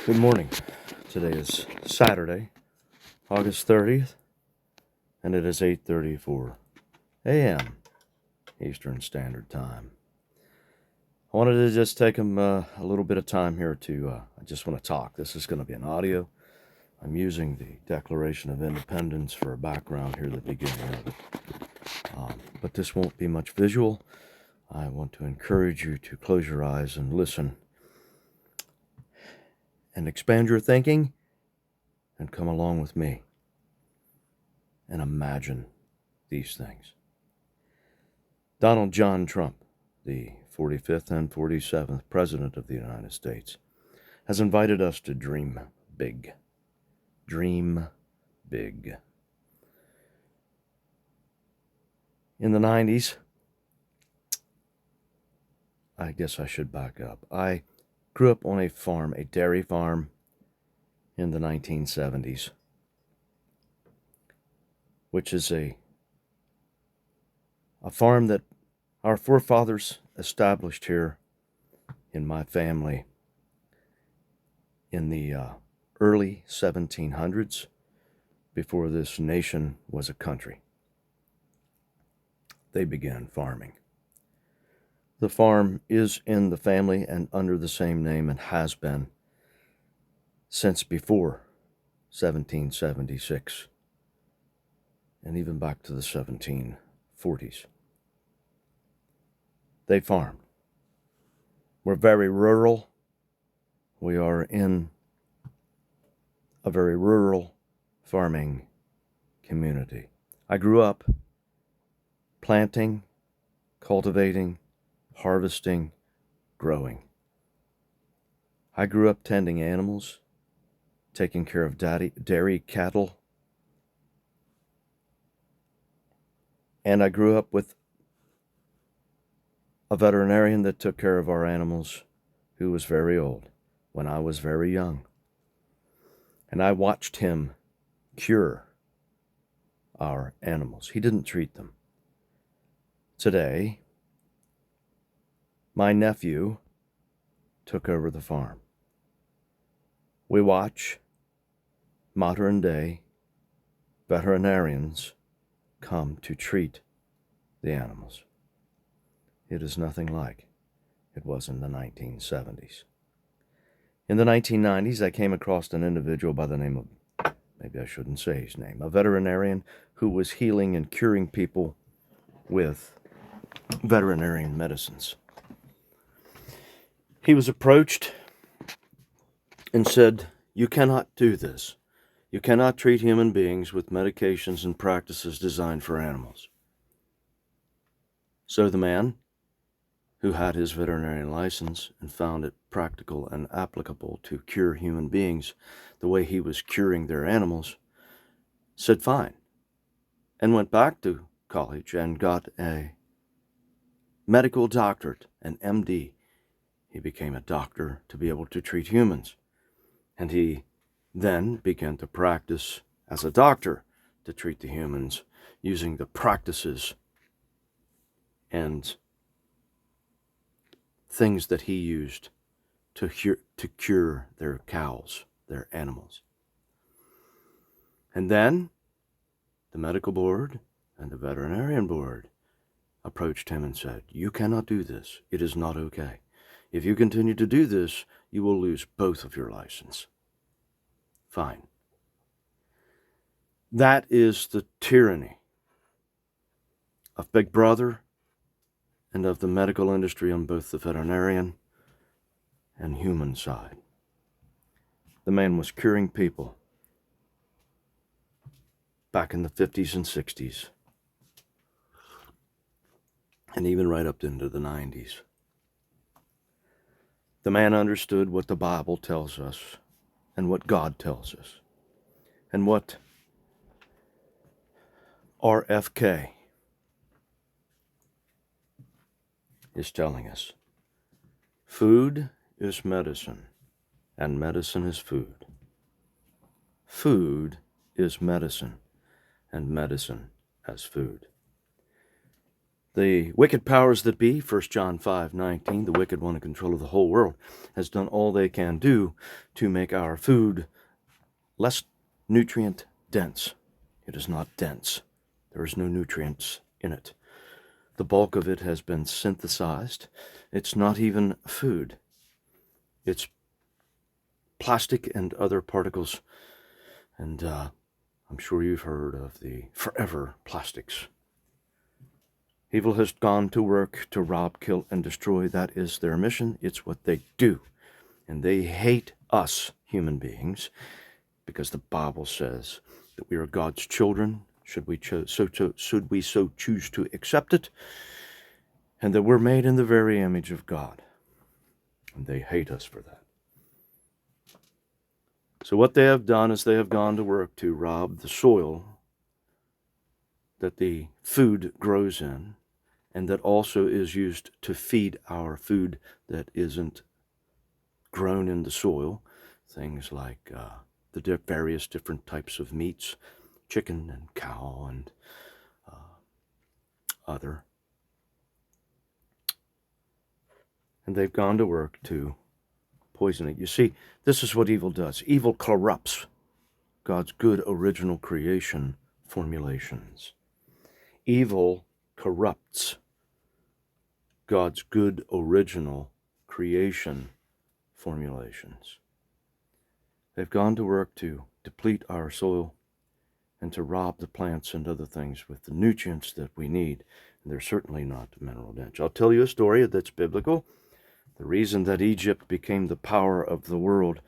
Good morning. Today is Saturday, August 30th, and it is 8:34 a.m. Eastern Standard Time. I wanted to just take a little bit of time here I just want to talk. This is going to be an audio. I'm using the Declaration of Independence for a background here at the beginning of it. But this won't be much visual. I want to encourage you to close your eyes and listen and expand your thinking and come along with me and imagine these things. Donald John Trump, the 45th and 47th President of the United States, has invited us to dream big. Dream big. In the 90s, I guess I should back up. I grew up on a farm, a dairy farm, in the 1970s, which is a farm that our forefathers established here in my family in the early 1700s, before this nation was a country. They began farming. The farm is in the family and under the same name and has been since before 1776 and even back to the 1740s. They farmed. We're very rural. We are in a very rural farming community. I grew up planting, cultivating, harvesting, growing. I grew up tending animals, taking care of dairy cattle, and I grew up with a veterinarian that took care of our animals who was very old when I was very young. And I watched him cure our animals. He didn't treat them. Today, my nephew took over the farm. We watch modern day veterinarians come to treat the animals. It is nothing like it was in the 1970s. In the 1990s, I came across an individual by the name of, maybe I shouldn't say his name, a veterinarian who was healing and curing people with veterinarian medicines. He was approached and said, "You cannot do this. You cannot treat human beings with medications and practices designed for animals." So the man, who had his veterinarian license and found it practical and applicable to cure human beings the way he was curing their animals, said fine, and went back to college and got a medical doctorate, an MD. He became a doctor to be able to treat humans, and he then began to practice as a doctor to treat the humans using the practices and things that he used to cure their cows, their animals. And then the medical board and the veterinarian board approached him and said, "You cannot do this. It is not okay. If you continue to do this, you will lose both of your license." Fine. That is the tyranny of Big Brother and of the medical industry on both the veterinarian and human side. The man was curing people back in the 50s and 60s, and even right up into the 90s. The man understood what the Bible tells us and what God tells us and what RFK is telling us. Food is medicine, and medicine is food. Food is medicine, and medicine as food. The wicked powers that be, 1 John 5:19, the wicked one in control of the whole world, has done all they can do to make our food less nutrient dense. It is not dense. There is no nutrients in it. The bulk of it has been synthesized. It's not even food. It's plastic and other particles. And I'm sure you've heard of the forever plastics. Evil has gone to work to rob, kill, and destroy. That is their mission. It's what they do. And they hate us, human beings, because the Bible says that we are God's children, should we so choose to accept it, and that we're made in the very image of God. And they hate us for that. So what they have done is they have gone to work to rob the soil that the food grows in, and that also is used to feed our food that isn't grown in the soil. Things like the various different types of meats, chicken and cow and other. And they've gone to work to poison it. You see, this is what evil does. Evil corrupts God's good original creation formulations. Evil corrupts God's good original creation formulations. They've gone to work to deplete our soil and to rob the plants and other things with the nutrients that we need. And they're certainly not mineral dense. I'll tell you a story that's biblical. The reason that Egypt became the power of the world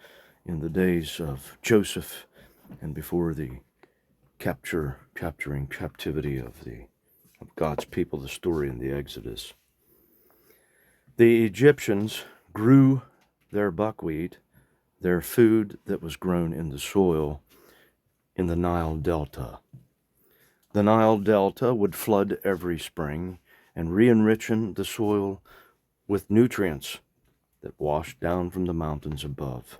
in the days of Joseph and before the capturing captivity of God's people, the story in the Exodus. The Egyptians grew their buckwheat, their food that was grown in the soil, in the Nile Delta. The Nile Delta would flood every spring and re-enrichen the soil with nutrients that washed down from the mountains above.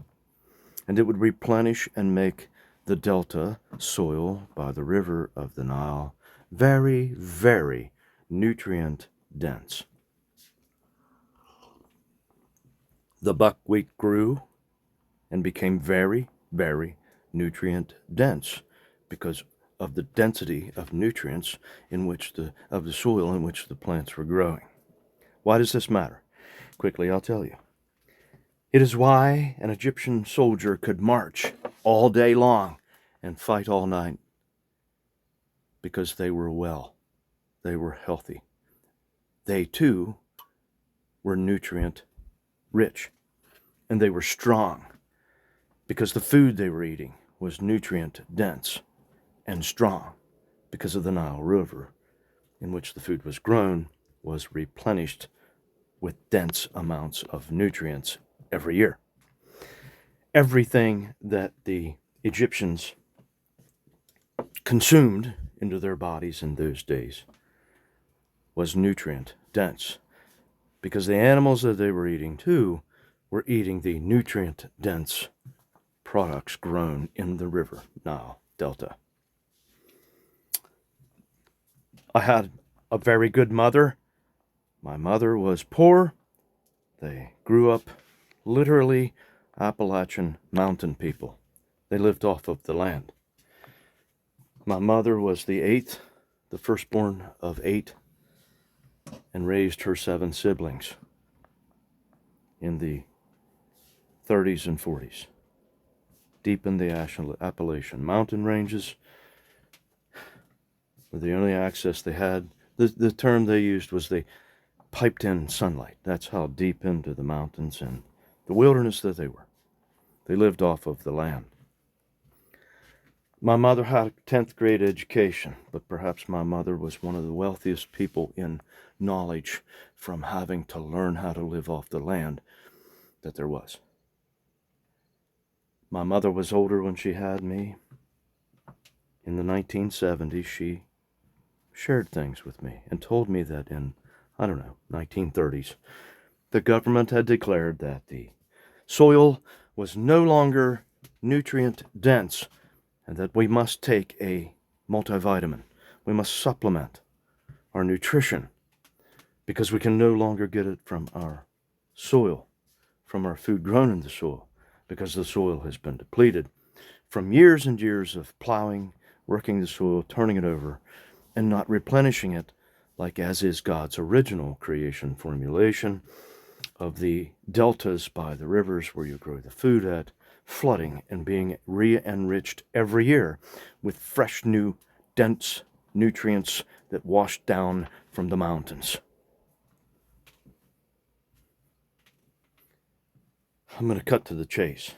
And it would replenish and make the delta soil by the river of the Nile very, very nutrient dense. The buckwheat grew and became very, very nutrient dense because of the density of nutrients of the soil in which the plants were growing. Why does this matter? Quickly, I'll tell you. It is why an Egyptian soldier could march all day long and fight all night, because they were well, they were healthy. They too were nutrient rich, and they were strong because the food they were eating was nutrient dense and strong because of the Nile River in which the food was grown was replenished with dense amounts of nutrients every year. Everything that the Egyptians consumed into their bodies in those days was nutrient dense because the animals that they were eating too were eating the nutrient dense products grown in the river Nile Delta. I had a very good mother. My mother was poor. They grew up literally Appalachian mountain people. They lived off of the land. My mother was the firstborn of 8, and raised her 7 siblings in the 30s and 40s, deep in the Appalachian mountain ranges, where the only access they had, the term they used was they piped in sunlight. That's how deep into the mountains and the wilderness that they were. They lived off of the land. My mother had a 10th grade education, but perhaps my mother was one of the wealthiest people in knowledge from having to learn how to live off the land that there was. My mother was older when she had me. In the 1970s, she shared things with me and told me that in, 1930s, the government had declared that the soil was no longer nutrient dense and that we must take a multivitamin. We must supplement our nutrition because we can no longer get it from our soil, from our food grown in the soil, because the soil has been depleted from years and years of plowing, working the soil, turning it over, and not replenishing it, like as is God's original creation formulation of the deltas by the rivers where you grow the food at, flooding and being re-enriched every year with fresh, new, dense nutrients that wash down from the mountains. I'm going to cut to the chase.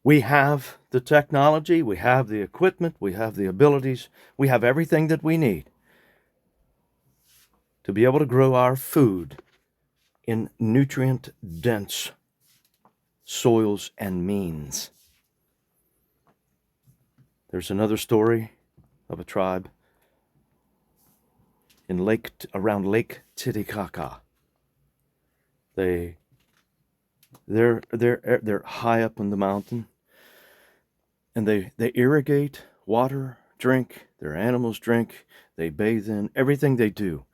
We have the technology, we have the equipment, we have the abilities, we have everything that we need to be able to grow our food in nutrient-dense soils and means. There's another story of a tribe around Lake Titicaca. They're high up on the mountain, and they irrigate, water, drink, their animals drink, they bathe in. Everything they do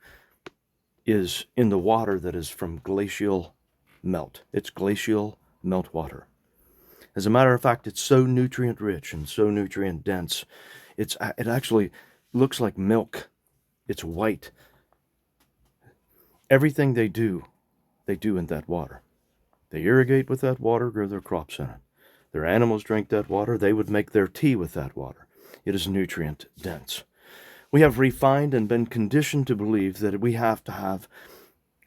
is in the water that is from glacial melt. It's glacial meltwater. As a matter of fact, it's so nutrient rich and so nutrient dense, it actually looks like milk. It's white. Everything they do in that water. They irrigate with that water, grow their crops in it. Their animals drink that water. They would make their tea with that water. It is nutrient dense. We have refined and been conditioned to believe that we have to have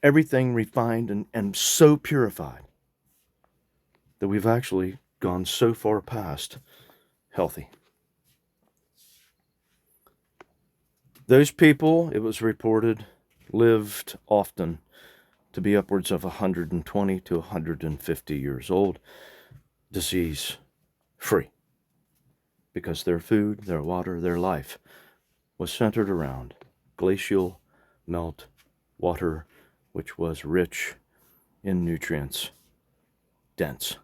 everything refined and so purified that we've actually gone so far past healthy. Those people, it was reported, lived often to be upwards of 120 to 150 years old, disease-free, because their food, their water, their life was centered around glacial melt water, which was rich in nutrients, dense.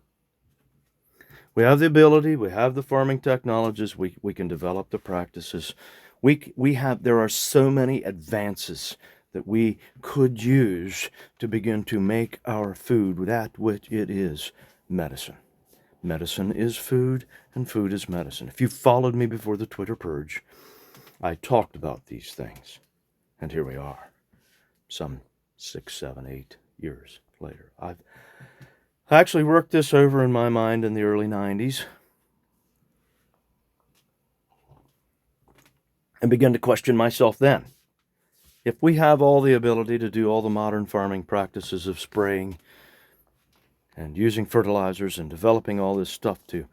We have the ability, we have the farming technologies, we can develop the practices. There are so many advances that we could use to begin to make our food that which it is, medicine. Medicine is food, and food is medicine. If you followed me before the Twitter purge, I talked about these things. And here we are, some 6, 7, 8 years later. I actually worked this over in my mind in the early 90s and began to question myself then. If we have all the ability to do all the modern farming practices of spraying and using fertilizers and developing all this stuff to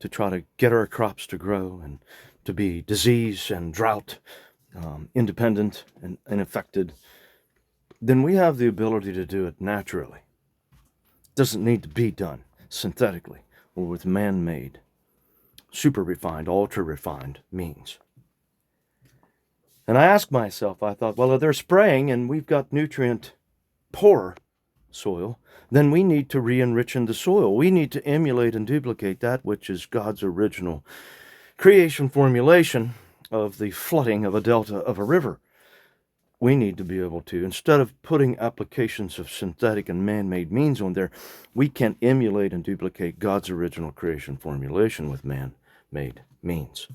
try to get our crops to grow and to be disease and drought independent and unaffected, then we have the ability to do it naturally. It doesn't need to be done synthetically or with man-made, super refined, ultra refined means. And I asked myself, I thought, well, if they're spraying and we've got nutrient poor soil, then we need to re-enrich in the soil. We need to emulate and duplicate that which is God's original creation formulation of the flooding of a delta of a river. We need to be able to, instead of putting applications of synthetic and man-made means on there, we can emulate and duplicate God's original creation formulation with man-made means,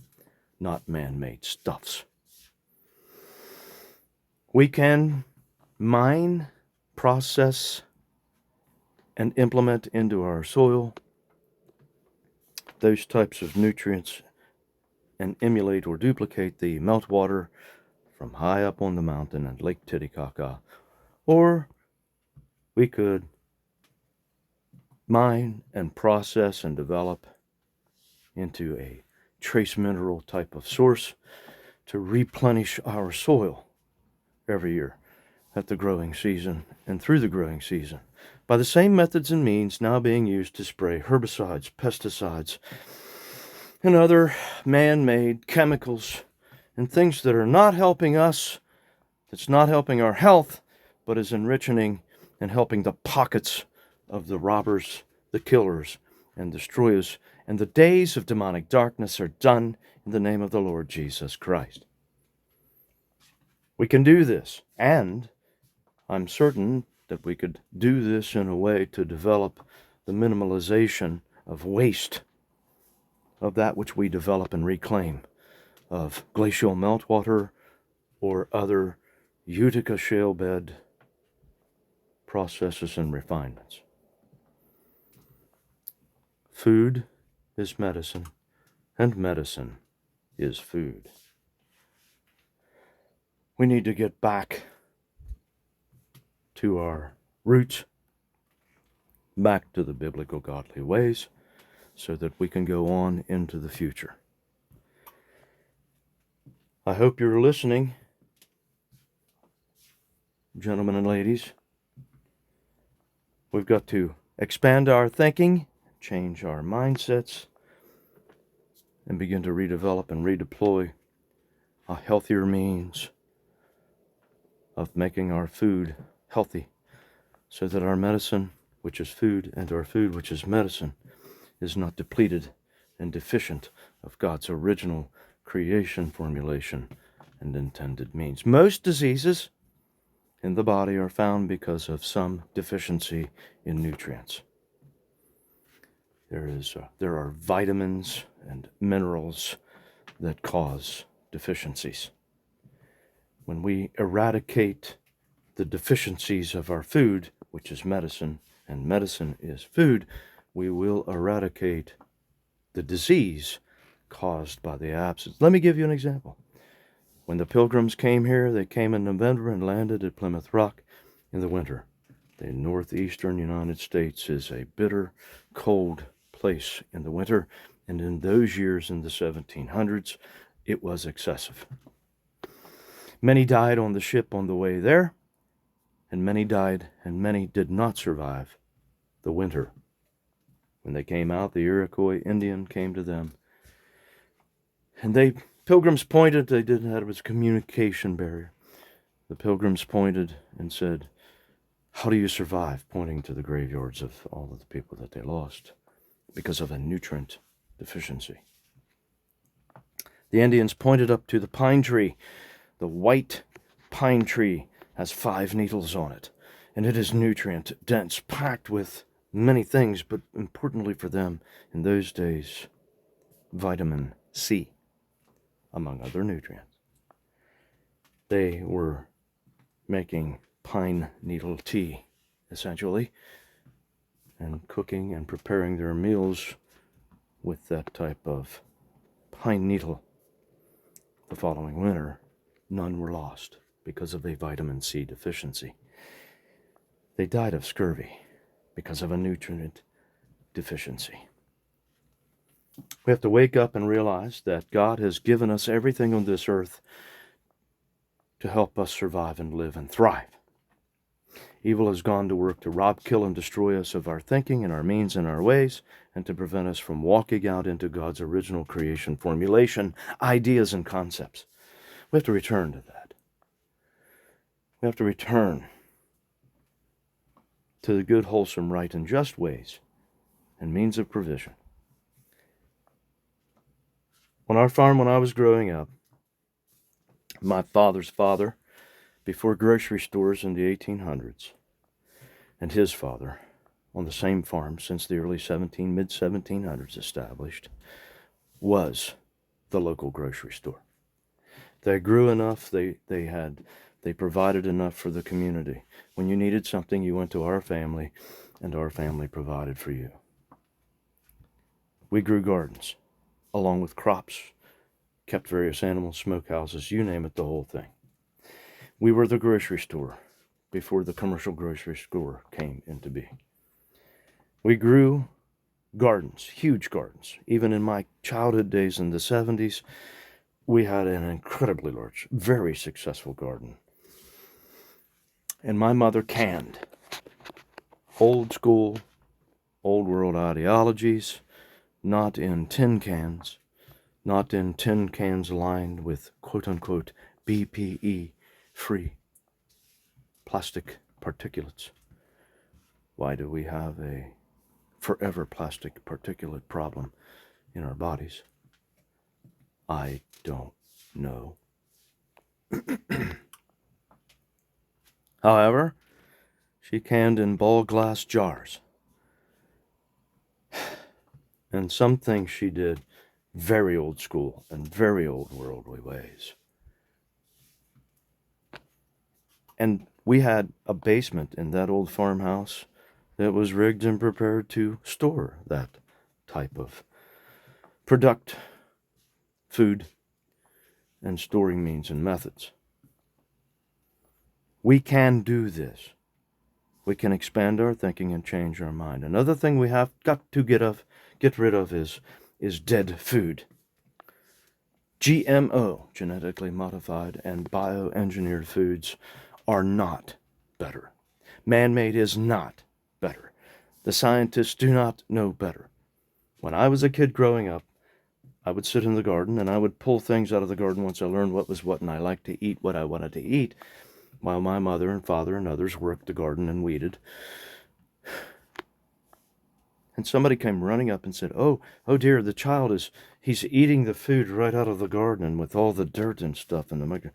not man-made stuffs. We can mine, process, and implement into our soil those types of nutrients and emulate or duplicate the meltwater from high up on the mountain at Lake Titicaca. Or we could mine and process and develop into a trace mineral type of source to replenish our soil every year at the growing season and through the growing season by the same methods and means now being used to spray herbicides, pesticides, and other man-made chemicals and things that are not helping us, that's not helping our health, but is enriching and helping the pockets of the robbers, the killers, and destroyers. And the days of demonic darkness are done in the name of the Lord Jesus Christ. We can do this, and I'm certain that we could do this in a way to develop the minimalization of waste, of that which we develop and reclaim, of glacial meltwater or other Utica shale bed processes and refinements. Food is medicine, and medicine is food. We need to get back to our roots, back to the biblical godly ways, so that we can go on into the future. I hope you're listening, gentlemen and ladies. We've got to expand our thinking, change our mindsets, and begin to redevelop and redeploy a healthier means of making our food healthy, so that our medicine, which is food, and our food, which is medicine, is not depleted and deficient of God's original creation formulation and intended means. Most diseases in the body are found because of some deficiency in nutrients. There are vitamins and minerals that cause deficiencies. When we eradicate the deficiencies of our food, which is medicine, and medicine is food, we will eradicate the disease caused by the absence. Let me give you an example. When the Pilgrims came here, they came in November and landed at Plymouth Rock in the winter. The northeastern United States is a bitter, cold place in the winter, and in those years in the 1700s, it was excessive. Many died on the ship on the way there, and many died, and many did not survive the winter. When they came out, the Iroquois Indian came to them, and Pilgrims pointed. They didn't have a communication barrier. The Pilgrims pointed and said, "How do you survive?" Pointing to the graveyards of all of the people that they lost because of a nutrient deficiency. The Indians pointed up to the pine tree. The white pine tree has 5 needles on it, and it is nutrient dense, packed with many things, but importantly for them in those days, vitamin C, among other nutrients. They were making pine needle tea, essentially, and cooking and preparing their meals with that type of pine needle. The following winter, none were lost because of a vitamin C deficiency. They died of scurvy because of a nutrient deficiency. We have to wake up and realize that God has given us everything on this earth to help us survive and live and thrive. Evil has gone to work to rob, kill, and destroy us of our thinking and our means and our ways, and to prevent us from walking out into God's original creation formulation, ideas and concepts. We have to return to that. We have to return to the good, wholesome, right, and just ways and means of provision. On our farm, when I was growing up, my father's father, before grocery stores in the 1800s, and his father, on the same farm since the early mid-1700s established, was the local grocery store. They grew enough, they provided enough for the community. When you needed something, you went to our family, and our family provided for you. We grew gardens, along with crops, kept various animals, smokehouses, you name it, the whole thing. We were the grocery store before the commercial grocery store came into being. We grew gardens, huge gardens. Even in my childhood days in the 70s, we had an incredibly large, very successful garden. And my mother canned old school, old world ideologies, not in tin cans, not in tin cans lined with quote-unquote BPE-free plastic particulates. Why do we have a forever plastic particulate problem in our bodies? I don't know. However, she canned in ball glass jars. And some things she did very old school and very old worldly ways. And we had a basement in that old farmhouse that was rigged and prepared to store that type of food, and storing means and methods. We can do this. We can expand our thinking and change our mind. Another thing we have got to get rid of is dead food. GMO, genetically modified and bioengineered foods, are not better. Man-made is not better. The scientists do not know better. When I was a kid growing up, I would sit in the garden and I would pull things out of the garden once I learned what was what, and I liked to eat what I wanted to eat, while my mother and father and others worked the garden and weeded. And somebody came running up and said, oh dear, the child he's eating the food right out of the garden and with all the dirt and stuff in the micro.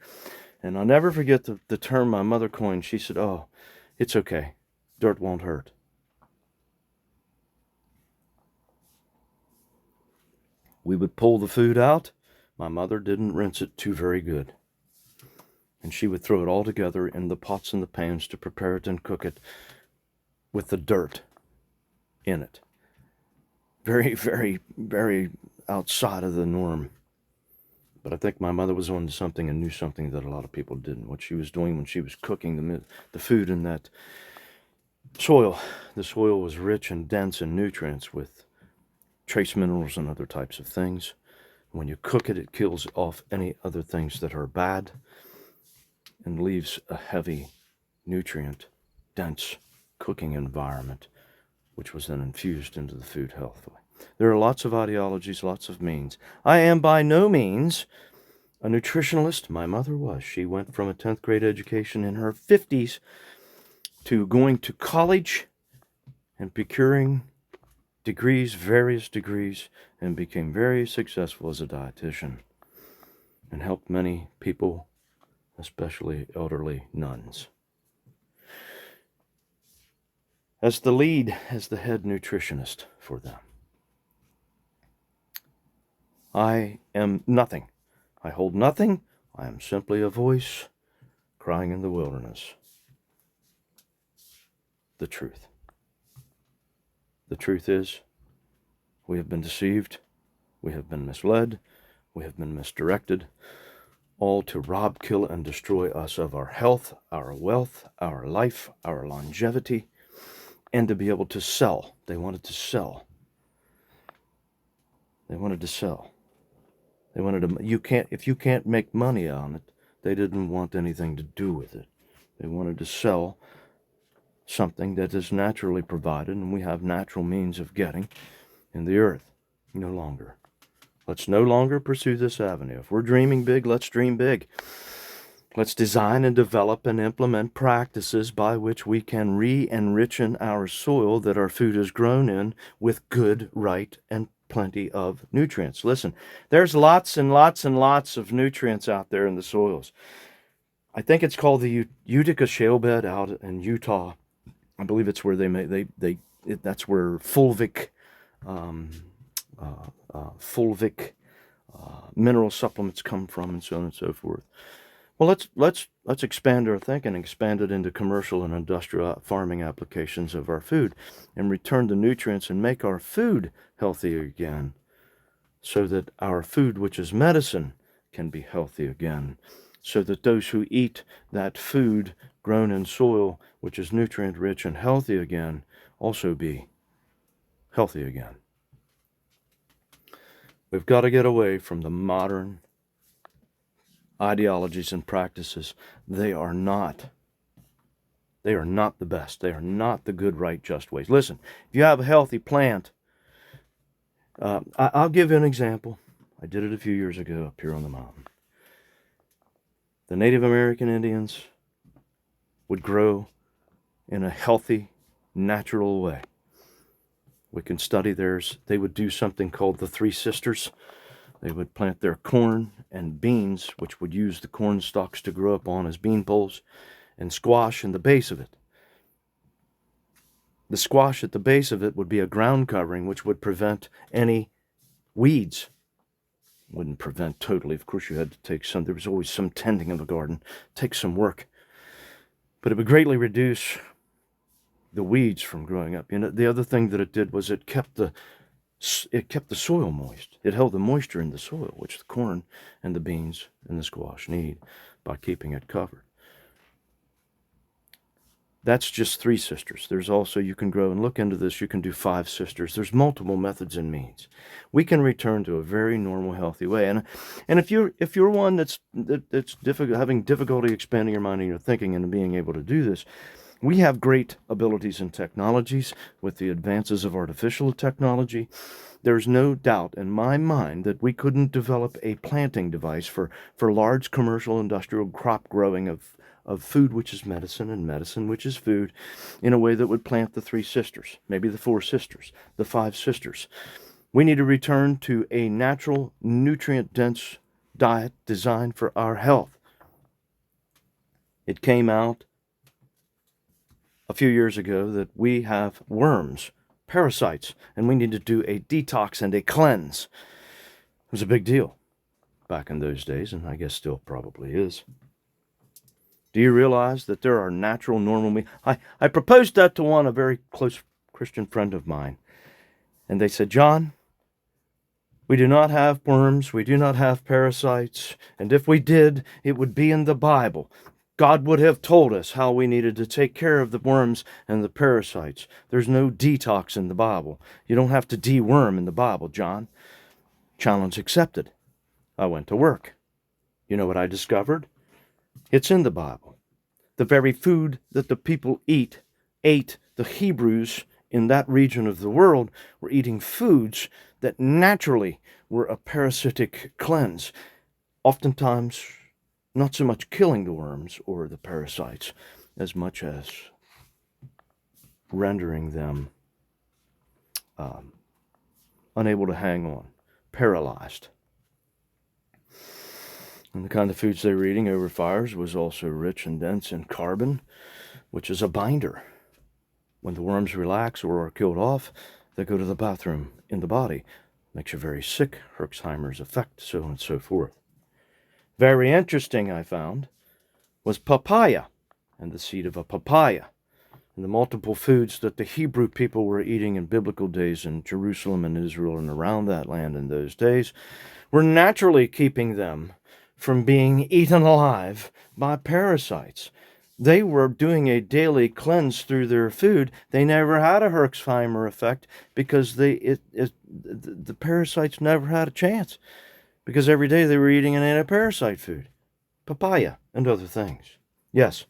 And I'll never forget the term my mother coined. She said, oh, it's okay. Dirt won't hurt. We would pull the food out. My mother didn't rinse it too very good. And she would throw it all together in the pots and the pans to prepare it and cook it with the dirt in it. Very, very, very outside of the norm. But I think my mother was on to something and knew something that a lot of people didn't. What she was doing when she was cooking the food in that soil, the soil was rich and dense in nutrients with trace minerals and other types of things. When you cook it, it kills off any other things that are bad and leaves a heavy, nutrient-dense cooking environment, which was then infused into the food healthfully. There are lots of ideologies, lots of means. I am by no means a nutritionalist. My mother was. She went from a 10th grade education in her 50s to going to college and procuring degrees, various degrees, and became very successful as a dietitian and helped many people, especially elderly nuns. As the head nutritionist for them. I am nothing. I hold nothing. I am simply a voice crying in the wilderness. The truth. The truth is, we have been deceived, we have been misled, we have been misdirected, all to rob, kill, and destroy us of our health, our wealth, our life, our longevity, and to be able to sell. They wanted to sell. They wanted to sell. They wanted to, if you can't make money on it, they didn't want anything to do with it. They wanted to sell something that is naturally provided, and we have natural means of getting in the earth. No longer. Let's no longer pursue this avenue. If we're dreaming big, let's dream big. Let's design and develop and implement practices by which we can re-enrichen our soil that our food is grown in with good, right, and plenty of nutrients. Listen, there's lots and lots and lots of nutrients out there in the soils. I think it's called the Utica Shale Bed out in Utah. I believe it's where that's where fulvic mineral supplements come from, and so on and so forth. Well, let's expand our thinking and expand it into commercial and industrial farming applications of our food and return the nutrients and make our food healthy again so that our food, which is medicine, can be healthy again, so that those who eat that food grown in soil, which is nutrient rich and healthy again, also be healthy again. We've got to get away from the modern ideologies and practices. They are not the best. They are not the good, right, just ways. Listen, if you have a healthy plant, I'll give you an example. I did it a few years ago up here on the mountain. The Native American Indians would grow in a healthy, natural way. We can study theirs. They would do something called the Three Sisters. They would plant their corn and beans, which would use the corn stalks to grow up on as bean poles, and squash in the base of it. The squash at the base of it would be a ground covering which would prevent any weeds. Wouldn't prevent totally. Of course, you had to take some. There was always some tending of a garden. Takes some work. But it would greatly reduce the weeds from growing up. The other thing that it did was it kept the soil moist. It held the moisture in the soil, which the corn and the beans and the squash need by keeping it covered. That's just 3 sisters. There's also, you can grow and look into this, you can do 5 sisters. There's multiple methods and means. We can return to a very normal, healthy way. And if you're one that's having difficulty expanding your mind and your thinking and being able to do this, we have great abilities and technologies with the advances of artificial technology. There's no doubt in my mind that we couldn't develop a planting device for large commercial industrial crop growing of food, which is medicine, and medicine, which is food, in a way that would plant the 3 sisters, maybe the 4 sisters, the 5 sisters. We need to return to a natural, nutrient-dense diet designed for our health. It came out a few years ago that we have worms, parasites, and we need to do a detox and a cleanse. It was a big deal back in those days, and I guess still probably is. Do you realize that there are natural, normal means? I proposed that to a very close Christian friend of mine, and they said, John, we do not have worms, we do not have parasites, and if we did, it would be in the Bible. God would have told us how we needed to take care of the worms and the parasites. There's no detox in the Bible. You don't have to deworm in the Bible, John. Challenge accepted. I went to work. You know what I discovered? It's in the Bible. The very food that the people ate, the Hebrews in that region of the world were eating foods that naturally were a parasitic cleanse. Oftentimes, not so much killing the worms or the parasites as much as rendering them unable to hang on, paralyzed. And the kind of foods they were eating over fires was also rich and dense in carbon, which is a binder. When the worms relax or are killed off, they go to the bathroom in the body. Makes you very sick, Herxheimer's effect, so on and so forth. Very interesting, I found, was papaya and the seed of a papaya. And the multiple foods that the Hebrew people were eating in biblical days in Jerusalem and Israel and around that land in those days were naturally keeping them from being eaten alive by parasites. They were doing a daily cleanse through their food. They never had a Herxheimer effect because the parasites never had a chance, because every day they were eating an anti-parasite food, papaya and other things. Yes,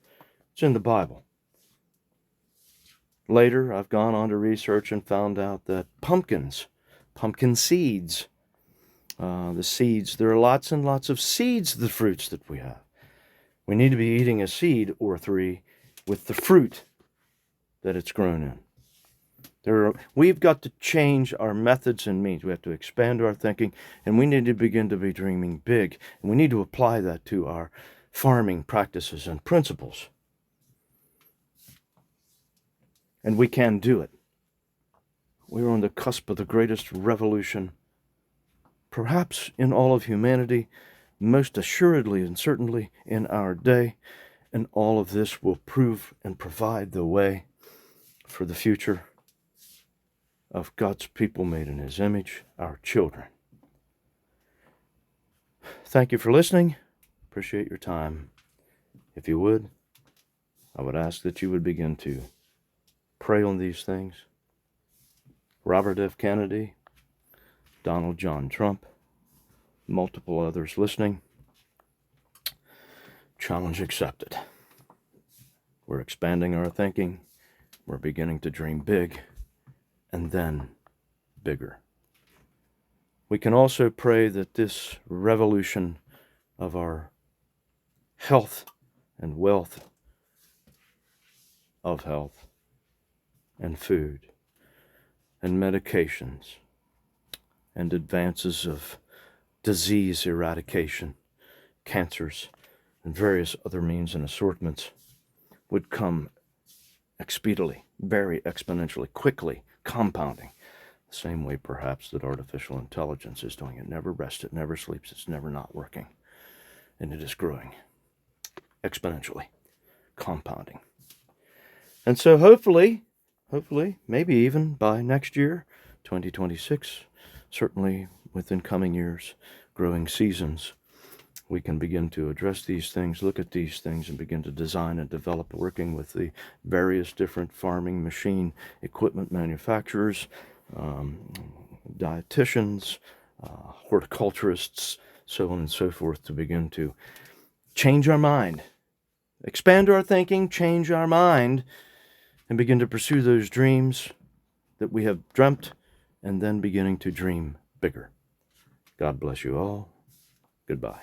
it's in the Bible. Later, I've gone on to research and found out that pumpkin seeds, the seeds, there are lots and lots of seeds, the fruits that we have. We need to be eating a seed or 3 with the fruit that it's grown in. We've got to change our methods and means. We have to expand our thinking, and we need to begin to be dreaming big. And we need to apply that to our farming practices and principles. And we can do it. We're on the cusp of the greatest revolution, perhaps in all of humanity, most assuredly and certainly in our day, and all of this will prove and provide the way for the future of God's people made in His image, our children. Thank you for listening. Appreciate your time. If you would, I would ask that you would begin to pray on these things. Robert F. Kennedy, Donald John Trump, multiple others listening. Challenge accepted. We're expanding our thinking. We're beginning to dream big, and then bigger. We can also pray that this revolution of our health and wealth of health and food and medications and advances of disease eradication, cancers, and various other means and assortments would come expeditly, very exponentially, quickly, compounding. The same way perhaps that artificial intelligence is doing. It never rests, it never sleeps, it's never not working. And it is growing exponentially, compounding. And so hopefully, maybe even by next year, 2026, certainly within coming years, growing seasons, we can begin to address these things, look at these things, and begin to design and develop, working with the various different farming machine equipment manufacturers, dietitians, horticulturists, so on and so forth, to begin to change our mind, expand our thinking, change our mind, and begin to pursue those dreams that we have dreamt, and then beginning to dream bigger. God bless you all. Goodbye.